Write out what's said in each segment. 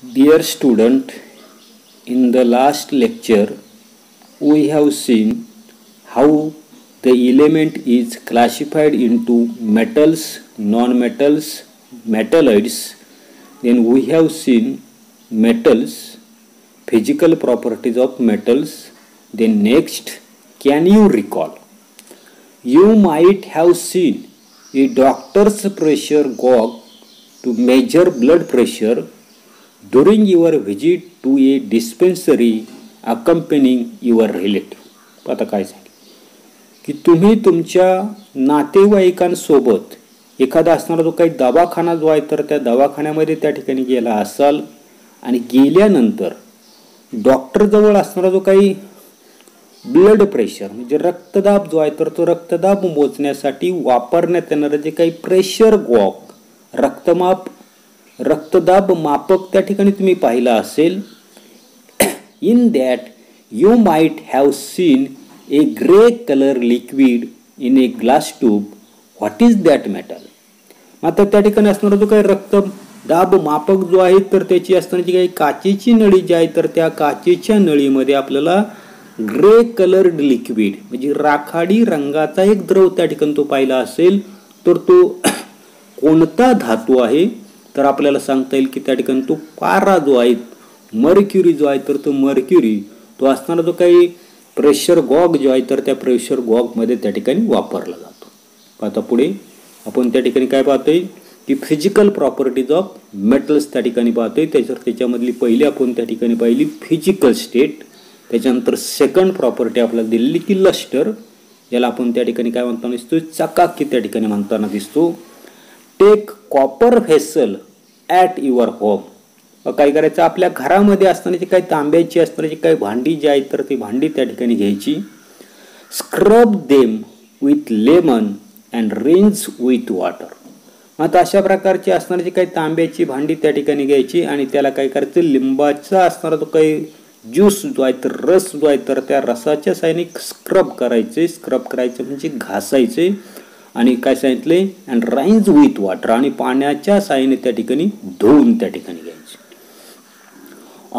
Dear student, in the last lecture we have seen how the element is classified into metals, non-metals, metalloids. Then we have seen metals, physical properties of metals. Then next, can you recall? You might have seen a doctor's pressure gauge to measure blood pressure during your visit to a dispensary accompanying your relative. आता काय झालं की तुम्ही तुमच्या नातेवाईकांसोबत एखादा असणारा जो काही दवाखाना जो आहे तर त्या दवाखान्यामध्ये त्या ठिकाणी गेला असाल आणि गेल्यानंतर डॉक्टर जवळ असणारा जो काही ब्लड प्रेशर म्हणजे रक्तदाब जो आहे तर तो रक्तदाब मोजण्यासाठी वापरण्यात येणारे जे काही प्रेशर गॉग रक्तदाब मापक त्या ठिकाणी तुम्ही पाहिला असेल. In that you might have seen A grey colour liquid in a glass tube. What is that metal? आता त्या ठिकाणी असणारा जो काही रक्तदाब मापक जो आहे तर त्याची असणारी काही काचेची नळी जी आहे तर त्या काचेच्या नळीमध्ये आपल्याला ग्रे कलर्ड लिक्विड म्हणजे राखाडी रंगाचा एक द्रव त्या ठिकाणी तो पाहिला असेल तर तो कोणता धातू आहे तर आपल्याला सांगता येईल की त्या ठिकाणी तो पारा जो आहे मर्क्युरी जो आहे तर तो मर्क्युरी तो असणारा जो काही प्रेशर गॉग जो आहे तर त्या प्रेशर गॉगमध्ये त्या ठिकाणी वापरला जातो. आता पुढे आपण त्या ठिकाणी काय पाहतोय की फिजिकल प्रॉपर्टीज ऑफ मेटल्स त्या ठिकाणी पाहतोय. त्याच्यामधली पहिली आपण त्या ठिकाणी पाहिली फिजिकल स्टेट. त्याच्यानंतर सेकंड प्रॉपर्टी आपल्याला दिलेली की लस्टर, याला आपण त्या ठिकाणी काय म्हणताना दिसतो चकाकी त्या ठिकाणी म्हणताना दिसतो. Take copper vessel at your home. काय करायचं आपल्या घरामध्ये असतानाची काही तांब्याची असणारी काही भांडी जी आहेत तर ती भांडी त्या ठिकाणी घ्यायची. Scrub them with lemon and rinse with water. आता अशा प्रकारची असणारी काही तांब्याची भांडी त्या ठिकाणी घ्यायची आणि त्याला काय करायचं लिंबाचा असणारा तो काही ज्यूस जो आहे तर रस जो आहे तर त्या रसाच्या साहाय्याने स्क्रब करायचे. स्क्रब करायचे म्हणजे घासायचे आणि काय सांगितले अँड राइन्स विथ वॉटर आणि पाण्याच्या साहाय्याने त्या ठिकाणी धुवून त्या ठिकाणी घ्यायचे.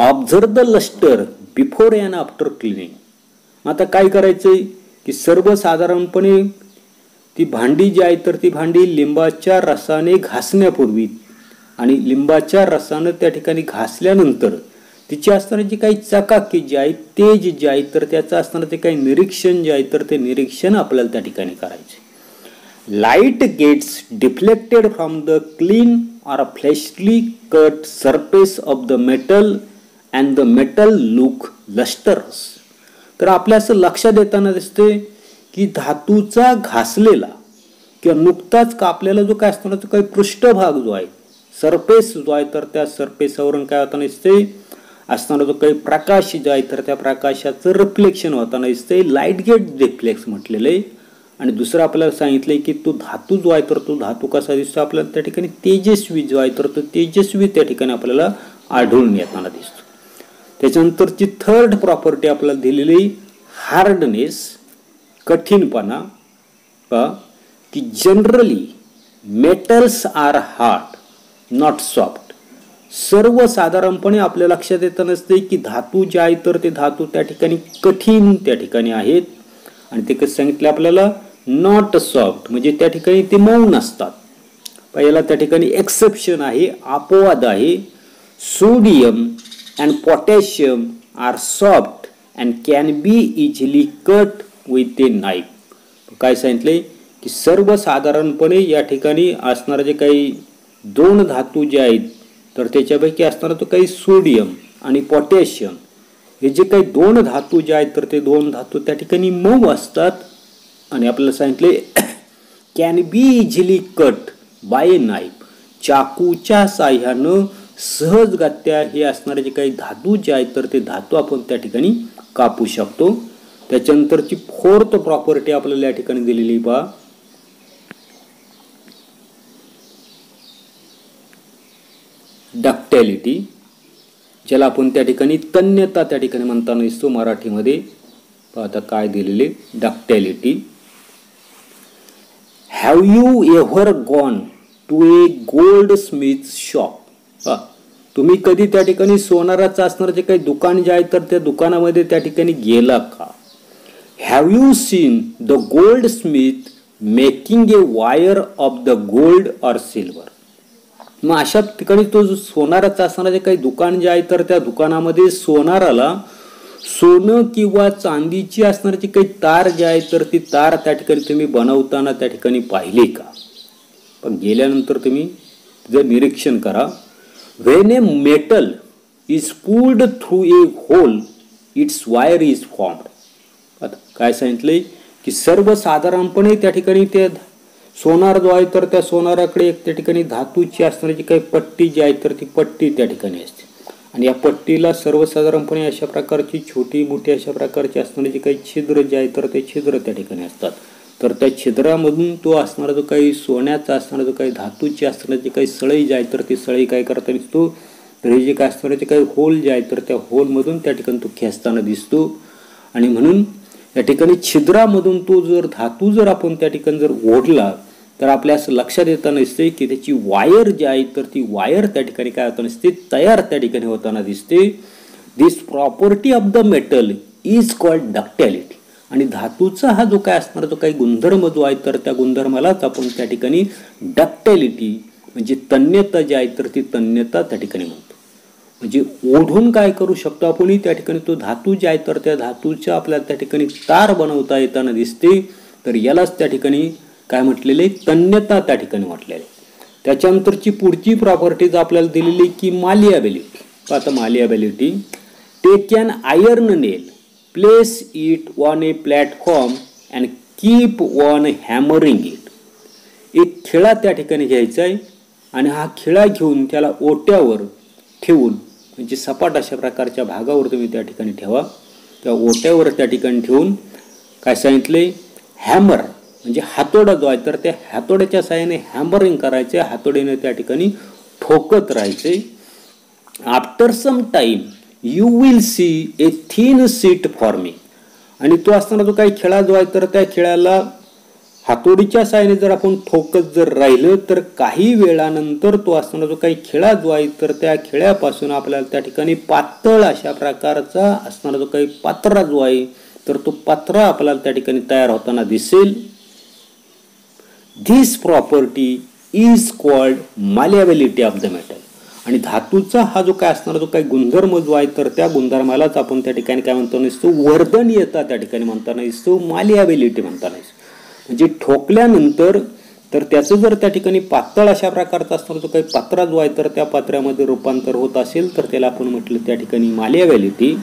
Observe the lustre before and after cleaning. आता काय करायचंय की सर्वसाधारणपणे ती भांडी जी आहे तर ती भांडी लिंबाच्या रसाने घासण्यापूर्वी आणि लिंबाच्या रसाने त्या ठिकाणी घासल्यानंतर तिची असणारी जी काही चकाकी जी आहे तेज जी आहे तर त्याचं असणारं ते काही निरीक्षण जे आहे तर ते निरीक्षण आपल्याला त्या ठिकाणी करायचे. Light gets deflected from the clean or freshly cut surface of the metal and the metal look lustrous. तर आपल्या असं लक्षात येताना दिसते की धातूचा घासलेला किंवा नुकताच कापलेला जो काय असताना तो काही पृष्ठभाग जो आहे सरफेस जो आहे तर त्या सरफेसवरून काय होताना दिसते असताना जो काही प्रकाश जो आहे तर त्या प्रकाशाचं रिफ्लेक्शन होताना दिसते. लाईट गेट रिफ्लेक्स म्हटलेलं आहे. आणि दुसरं आपल्याला सांगितलंय की तो धातू जो आहे तर तो धातू कसा दिसतो आपल्याला त्या ठिकाणी तेजस्वी जो आहे तर तो तेजस्वी त्या ठिकाणी आपल्याला आढळून येताना दिसतो. त्याच्यानंतरची थर्ड प्रॉपर्टी आपल्याला दिलेली हार्डनेस कठीणपणा. की generally metals are hard not soft. सर्वसाधारणपणे आपल्या लक्षात येतं नसते की धातू जे आहे तर ते धातू त्या ठिकाणी कठीण त्या ठिकाणी आहेत आणि ते कसं सांगितलं आपल्याला नॉट सॉफ्ट म्हणजे त्या ठिकाणी ते मऊ नसतात. पहिला त्या ठिकाणी एक्सेप्शन आहे अपवाद आहे. Sodium and potassium are soft and can be easily cut with a knife. काय सांगितले की सर्वसाधारणपणे या ठिकाणी असणारे जे काही दोन धातू जे आहेत तर त्याच्यापैकी असणारा तो काही सोडियम आणि पोटॅशियम हे जे काही दोन धातू जे आहेत तर ते दोन धातू त्या ठिकाणी मऊ असतात आणि आपल्याला सांगितले can be easily cut by a knife. चाकूच्या साह्यानं सहजगत्या हे असणारे जे काही धातू जे आहेत तर ते धातू आपण त्या ठिकाणी कापू शकतो. त्याच्यानंतरची फोर्थ प्रॉपर्टी आपल्याला या ठिकाणी दिलेली पहा डक्टॅलिटी, ज्याला आपण त्या ठिकाणी तन्यता त्या ठिकाणी म्हणताना दिसतो मराठीमध्ये. आता काय दिलेले ductility. Have you ever gone to a goldsmith shop. तुम्ही कधी त्या ठिकाणी सोनाराचं असणारं जे काही दुकान जे आहे तर त्या दुकानामध्ये त्या ठिकाणी गेला का? Have you seen the gold Smith making a wire of the gold or silver? मग अशा ठिकाणी तो जो सोनाराचं असणारं जे काही दुकान जे आहे तर त्या दुकानामध्ये सोनाराला सोनं किंवा चांदीची असणारी काही तार जे आहे तर ती तार त्या ठिकाणी तुम्ही बनवताना त्या ठिकाणी पाहिली का? पण गेल्यानंतर तुम्ही जर निरीक्षण करा, when a metal is pulled through a hole its wire is formed. आता काय सांगितलंय की सर्वसाधारणपणे त्या ठिकाणी ते सोनार जो आहे तर त्या सोनाराकडे एक त्या ठिकाणी धातूची असणारी काही पट्टी जी आहे तर ती पट्टी त्या ठिकाणी असते आणि या पट्टीला सर्वसाधारणपणे अशा प्रकारची छोटी मोठी अशा प्रकारची असणारी जी काही छिद्र जे आहे तर ते छिद्र त्या ठिकाणी असतात. तर त्या छिद्रामधून तो असणारा जो काही सोन्याचा असणारा जो काही धातूची असणारी जी काही सळई जी आहे तर ती सळई काय करता दिसतो, तर हे जे काय असणारे जे काही होल जे आहे तर त्या होलमधून त्या ठिकाणी तो खेचताना दिसतो. आणि म्हणून या ठिकाणी छिद्रामधून तो जर धातू जर आपण त्या ठिकाणी जर ओढला तर आपल्या असं लक्षात येताना दिसते की त्याची वायर जी आहे तर ती वायर त्या ठिकाणी काय होताना दिसते, तयार त्या ठिकाणी होताना दिसते. This property of the metal is called ductility. आणि धातूचा हा जो काय असणारा जो काही गुणधर्म जो आहे तर त्या गुणधर्मालाच आपण त्या ठिकाणी डक्टिलिटी म्हणजे तन्यता जी आहे तर ती तन्यता त्या ठिकाणी म्हणतो. म्हणजे ओढून काय करू शकतो आपण त्या ठिकाणी तो धातू जे आहे तर त्या धातूच्या आपल्याला त्या ठिकाणी तार बनवता येताना दिसते. तर यालाच त्या ठिकाणी काय म्हटलेले, तन्यता त्या ठिकाणी म्हटलेले. त्याच्यानंतरची पुढची प्रॉपर्टीज आपल्याला दिलेली की मालिएबिलिटी. आता malleability, take an iron nail, place it on a platform and keep on hammering it. एक खिळा त्या ठिकाणी घ्यायचा आहे आणि हा खिळा घेऊन त्याला ओट्यावर ठेवून म्हणजे सपाट अशा प्रकारच्या भागावर तुम्ही त्या ठिकाणी ठेवा. त्या ओट्यावर त्या ठिकाणी ठेवून काय सांगितले, हॅमर म्हणजे हातोडा जो आहे तर त्या हातोड्याच्या साहाय्याने हॅमरिंग करायचे, हातोड्याने त्या ठिकाणी ठोकत राहायचे. After some time you will see a thin sheet forming. आणि तो असताना जो काही खिळा जो आहे तर त्या खिळ्याला हातोडीच्या साहाय्याने जर आपण ठोकत जर राहिलं तर काही वेळानंतर तो असताना जो काही खिळा जो आहे तर त्या खिळ्यापासून आपल्याला त्या ठिकाणी पातळ अशा प्रकारचा असणारा जो काही पात्रा जो आहे तर तो पात्रा आपल्याला त्या ठिकाणी तयार होताना दिसेल. This property is called malleability of the metal. आणि धातूचा हा जो काय असणारा जो काही गुणधर्म जो आहे तर त्या गुणधर्मालाच आपण त्या ठिकाणी काय म्हणतो नसतो, वर्धनीयता त्या ठिकाणी म्हणताना दिसतो, मालिएबिलिटी म्हणताना दिसतो. म्हणजे ठोकल्यानंतर तर त्याचं जर त्या ठिकाणी पातळ अशा प्रकारचा असणारा जो काही पात्रा जो आहे तर त्या पात्र्यामध्ये रूपांतर होत असेल तर त्याला आपण म्हटलं त्या ठिकाणी मालिएबिलिटी.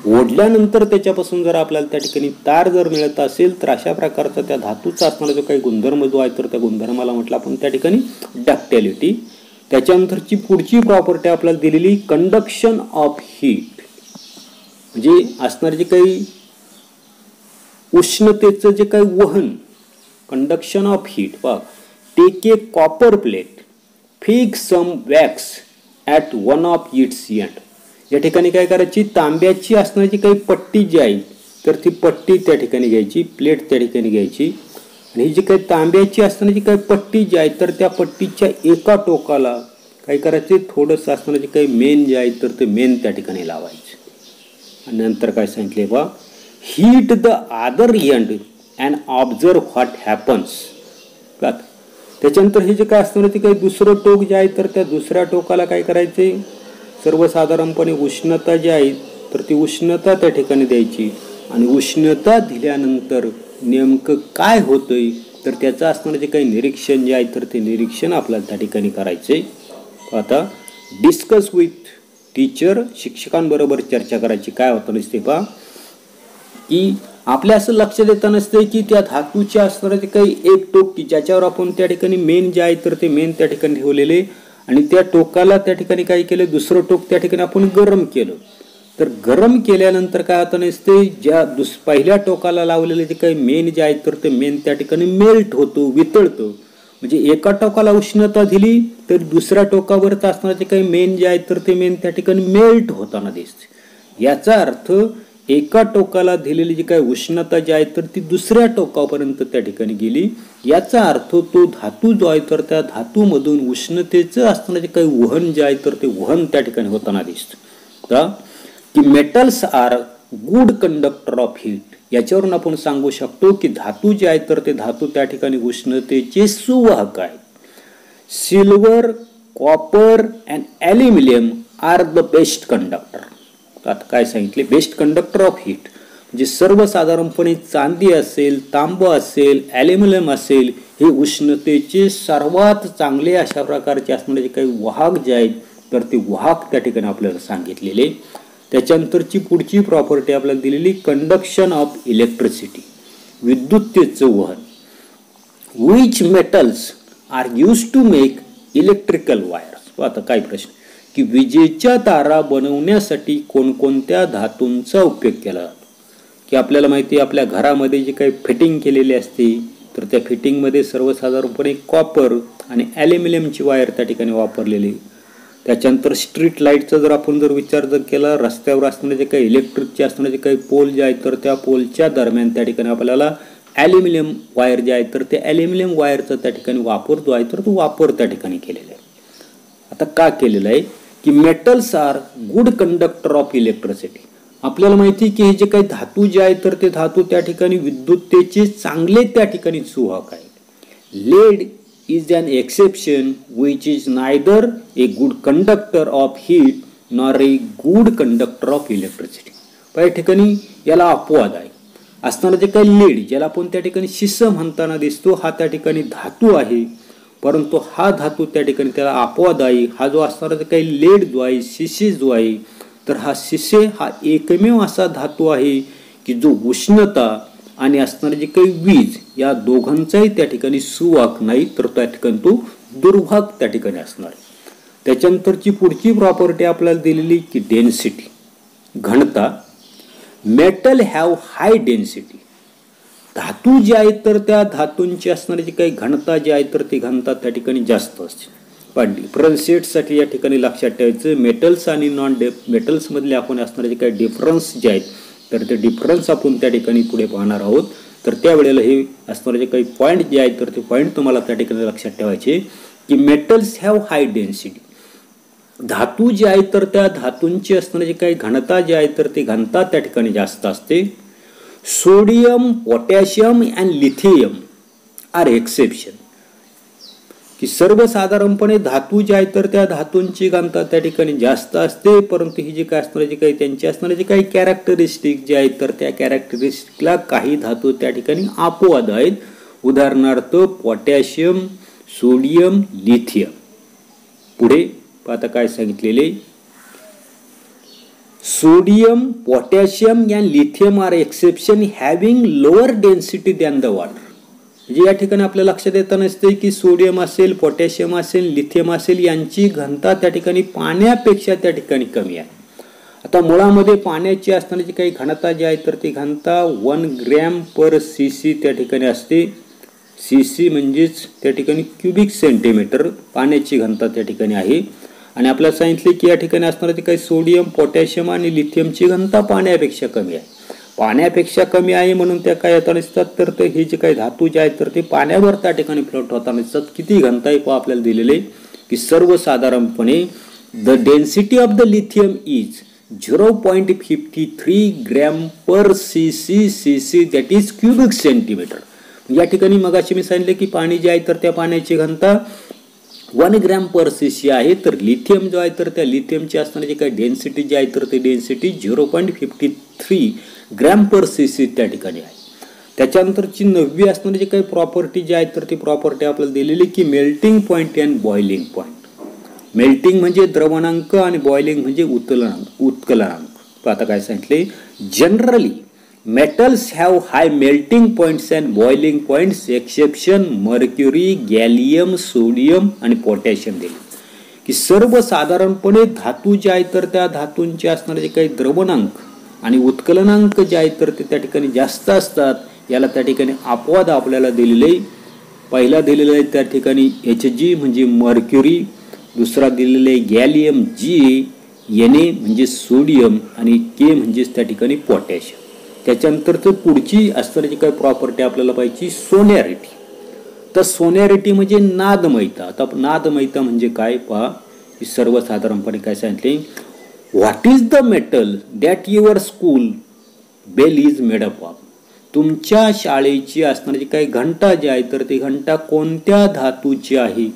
ओढल्यानंतर त्याच्यापासून जर आपल्याला त्या ठिकाणी तार जर मिळत असेल तर अशा प्रकारचा त्या धातूचा असणारा जो काही गुणधर्म जो आहे तर त्या गुणधर्माला म्हटलं आपण त्या ठिकाणी डक्टिलिटी. त्याच्यानंतरची पुढची प्रॉपर्टी आपल्याला दिलेली कंडक्शन ऑफ हीट. म्हणजे असणारे जे काही उष्णतेचं जे काही वहन, कंडक्शन ऑफ हीट. पहा, take a copper plate, fix some wax at one of its end. या ठिकाणी काय करायची, तांब्याची असणारी काही पट्टी जी आहे तर ती पट्टी त्या ठिकाणी घ्यायची, प्लेट त्या ठिकाणी घ्यायची आणि ही जी काही तांब्याची असणारी काही पट्टी जी आहे तर त्या पट्टीच्या एका टोकाला काय करायचे, थोडंसं असणारे काही मेन जे आहे तर ते मेन त्या ठिकाणी लावायचे. आणि नंतर काय सांगितले बा, heat the other end and observe what happens. त्याच्यानंतर हे जे काय असणार ते काही दुसरं टोक जे आहे तर त्या दुसऱ्या टोकाला काय करायचे, सर्वसाधारणपणे उष्णता जी आहे तर ती उष्णता त्या ठिकाणी द्यायची आणि उष्णता दिल्यानंतर नेमकं काय होतंय तर त्याचं असणारं जे काही निरीक्षण जे आहे तर ते निरीक्षण आपल्याला त्या ठिकाणी करायचे. आता डिस्कस विथ टीचर, शिक्षकांबरोबर चर्चा करायची. काय होतं नसते पहा की आपल्या असं लक्ष देता नसते की त्या धातूच्या असणारं जे काही एक टोक की ज्याच्यावर आपण त्या ठिकाणी मेन जे आहे तर ते मेन त्या ठिकाणी ठेवलेले आणि त्या टोकाला त्या ठिकाणी काय केलं, दुसरं टोक त्या ठिकाणी आपण गरम केलं. तर गरम केल्यानंतर काय होतं नसते, ज्या पहिल्या टोकाला लावलेले जे काही मेन जे आहे तर ते मेन त्या ठिकाणी मेल्ट होतो, वितळतो. म्हणजे एका टोकाला उष्णता दिली तर दुसऱ्या टोकावरच असणारे जे काही मेन जे आहे तर ते मेन त्या ठिकाणी मेल्ट होताना दिसते. याचा अर्थ एका टोकाला दिलेली जी काही उष्णता जी आहे तर ती दुसऱ्या टोकापर्यंत त्या ठिकाणी गेली. याचा अर्थ तो धातू जो आहे तर त्या धातूमधून उष्णतेचं असताना जे काही वहन जे आहे तर ते वहन त्या ठिकाणी होताना दिसतं. का की metals are good conductor of heat. याच्यावरून आपण सांगू शकतो की धातू जे आहे तर ते धातू त्या ठिकाणी उष्णतेचे सुवाहक आहेत. Silver, copper and aluminium are the best conductor. आता काय सांगितले, बेस्ट कंडक्टर ऑफ हीट म्हणजे सर्वसाधारणपणे चांदी असेल, तांब असेल, ॲल्युमिनियम असेल हे उष्णतेचे सर्वात चांगले अशा प्रकारचे असणारे जे काही वाहक जे आहेत तर ते वाहक त्या ठिकाणी आपल्याला सांगितलेले. त्याच्यानंतरची पुढची प्रॉपर्टी आपल्याला दिलेली कंडक्शन ऑफ इलेक्ट्रिसिटी, विद्युततेचं वहन. Which metals are use to make electrical wires. आता काय प्रश्न की विजेच्या तारा बनवण्यासाठी कोणकोणत्या धातूंचा उपयोग केला जातो. की आपल्याला माहिती आहे आपल्या घरामध्ये जे काही फिटिंग केलेली असते तर त्या फिटिंगमध्ये सर्वसाधारणपणे कॉपर आणि ॲल्युमिनियमची वायर त्या ठिकाणी वापरलेली. त्याच्यानंतर स्ट्रीट लाईटचा जर आपण विचार केला, रस्त्यावर असणारे जे काही इलेक्ट्रिकचे असणारे जे काही पोल जे आहेत तर त्या पोलच्या दरम्यान त्या ठिकाणी आपल्याला ॲल्युमिनियम वायर जे आहे तर ते ॲल्युमिनियम वायरचा त्या ठिकाणी वापर जो आहे तर तो वापर त्या ठिकाणी केलेला आहे. आता का केलेला आहे की metals are good conductor of electricity. आपल्याला माहिती की हे जे काही धातू जे आहे तर ते धातू त्या ठिकाणी विद्युततेचे चांगले त्या ठिकाणी सुवाहक आहेत. Lead is an exception which is neither a good conductor of heat nor a good conductor of electricity. या ठिकाणी याला अपवाद आहे. असणारा जे काही लेड ज्याला आपण त्या ठिकाणी शिसम म्हणताना दिसतो हा त्या ठिकाणी धातू आहे, परंतु हा धातू त्या ठिकाणी त्याला अपवाद आहे. हा जो असणारा जे काही लेड जो आहे, शिसे जो आहे तर हा शिसे हा एकमेव असा धातू आहे की जो उष्णता आणि असणारे जे काही वीज या दोघांचाही त्या ठिकाणी सुवाहक नाही तर त्या ठिकाणी तो दुर्वाहक त्या ठिकाणी असणार. त्याच्यानंतरची पुढची प्रॉपर्टी आपल्याला दिलेली की डेन्सिटी, घनता. Metal have high density. धातू जे आहेत तर त्या धातूंची असणारी जी काही घनता जी आहे तर ती घनता त्या ठिकाणी जास्त असते. पण डिफरन्शिएटसाठी या ठिकाणी लक्षात ठेवायचं मेटल्स आणि नॉन मेटल्स मधले आपण असणारे जे काही डिफरन्स जे आहेत तर ते डिफरन्स आपण त्या ठिकाणी पुढे पाहणार आहोत. तर त्यावेळेला हे असणारे जे काही पॉईंट जे आहेत तर ते पॉईंट तुम्हाला त्या ठिकाणी लक्षात ठेवायचे की मेटल्स हॅव हाय डेन्सिटी. धातू जे आहेत तर त्या धातूंची असणारी जे काही घनता जी आहे तर ती घनता त्या ठिकाणी जास्त असते. Sodium, potassium and lithium are exception. की सर्वसाधारणपणे धातू जे आहेत तर त्या धातूंची घनता त्या ठिकाणी जास्त असते, परंतु ही जी काय असणारे जे काही त्यांची असणारे जे काही कॅरेक्टरिस्टिक जे आहेत तर त्या कॅरेक्टरिस्टिकला काही धातू त्या ठिकाणी अपवाद आहेत. उदाहरणार्थ पोटॅशियम, सोडियम, लिथियम. पुढे आता काय सांगितलेले, sodium, potassium and lithium are exception having lower density than the water. म्हणजे या ठिकाणी आपल्या लक्षात येताना असते की सोडियम असेल, पोटॅशियम असेल, लिथियम असेल यांची घनता त्या ठिकाणी पाण्यापेक्षा त्या ठिकाणी कमी आहे. आता मुळामध्ये पाण्याची असणारी जी काही घनता जी आहे तर ती घनता 1 ग्रॅम पर सीसी त्या ठिकाणी असते. सीसी म्हणजेच त्या ठिकाणी क्युबिक सेंटीमीटर पाण्याची घनता त्या ठिकाणी आहे. आणि आपल्याला सांगितले की या ठिकाणी असणारे जे काही सोडियम, पोटॅशियम आणि लिथियमची घनता पाण्यापेक्षा कमी आहे. पाण्यापेक्षा कमी आहे म्हणून त्या काय येताना दिसतात तर हे जे काही धातू जे आहेत तर ते पाण्यावर त्या ठिकाणी फ्लोट होताना दिसतात. किती घनता आहे आपल्याला दिलेले की सर्वसाधारणपणे the density of the lithium is 0.53 gram per CC. CC that is cubic centimetre. या ठिकाणी मगाशी मी सांगितले की पाणी जे आहे तर त्या पाण्याची घनता 1 ग्रॅम पर सीसी आहे, तर लिथियम जो आहे तर त्या लिथियमची असणारी जी काही डेन्सिटी जी आहे तर ती डेन्सिटी 0.53 ग्रॅम पर सीसी त्या ठिकाणी आहे. त्याच्यानंतरची 9वी असणारी जी काही प्रॉपर्टी जी आहे तर ती प्रॉपर्टी आपल्याला दिलेली की melting point and boiling point. Melting म्हणजे द्रवणांक आणि बॉइलिंग म्हणजे उत्कलनांक. आता काय सांगितले, generally metals have high melting points and boiling points exception mercury, gallium, sodium आणि पोटॅशियम दिले. की सर्वसाधारणपणे धातू जे आहेत तर त्या धातूंचे असणारे जे काही द्रवणांक आणि उत्कलनांक जे आहेत तर ते त्या ठिकाणी जास्त असतात. याला त्या ठिकाणी अपवाद आपल्याला दिलेले. पहिला दिलेला आहे त्या ठिकाणी Hg म्हणजे मर्क्युरी, दुसरा दिलेला आहे गॅलियम Ga, Na म्हणजे सोडियम आणि K म्हणजेच त्या ठिकाणी पोटॅशियम. त्याच्यानंतरचं पुढची असणारी काय प्रॉपर्टी आपल्याला पाहिजे, सोनॅरिटी. तर सोनॅरिटी म्हणजे नादमयता. आता नादमयता म्हणजे काय पहा, की सर्वसाधारणपणे काय सांगितले, what is the metal that your school bell is made up of. तुमच्या शाळेची असणारी काही घंटा जी आहे तर ती घंटा कोणत्या धातूची आहे.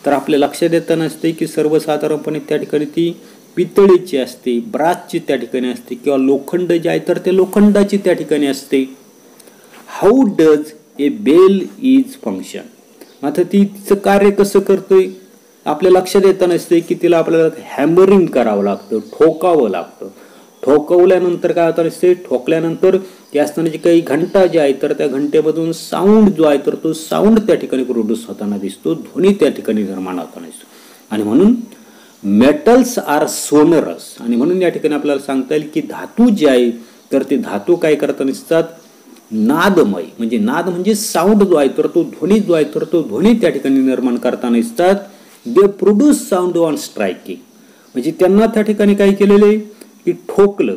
तर आपल्या लक्षात येतं नसते की सर्वसाधारणपणे त्या ठिकाणी ती पितळेची असते, ब्रासची त्या ठिकाणी असते, किंवा लोखंड जे आहे तर ते लोखंडाची त्या ठिकाणी असते. How does a bell is function. आता ती तिचं कार्य कसं करतोय आपल्या लक्षात येतं नसते की तिला आपल्याला हॅमरिंग करावं लागतं, ठोकावं लागतं. ठोकवल्यानंतर काय होतं नसते, ठोकल्यानंतर ते असताना काही घंटा जे आहे तर त्या घंटेमधून साऊंड जो आहे तर तो साऊंड त्या ठिकाणी प्रोड्यूस होताना दिसतो, ध्वनी त्या ठिकाणी निर्माण होताना दिसतो. आणि म्हणून मेटल्स आर सोनरस. आणि म्हणून या ठिकाणी आपल्याला सांगता येईल की धातू जे आहे तर ते धातू काय करताना दिसतात, नादमय. म्हणजे नाद म्हणजे साऊंड जो आहे तर तो ध्वनी जो आहे तर तो ध्वनी त्या ठिकाणी निर्माण करताना दिसतात. They produce sound on striking. म्हणजे त्यांना त्या ठिकाणी काय केलेलं की ठोकलं,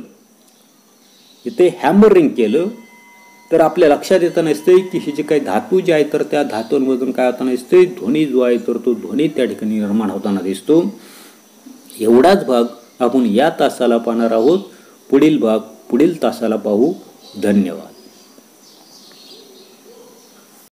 इथे हॅमरिंग केलं तर आपल्या लक्षात येतं नसते की हे जे काही धातू जे आहे तर त्या धातूंमधून काय होताना दिसते, ध्वनी जो आहे तर तो ध्वनी त्या ठिकाणी निर्माण होताना दिसतो. एवढाच भाग आपण या तासाला पाहणार आहोत. पुढील भाग पुढील तासाला पाहू. धन्यवाद.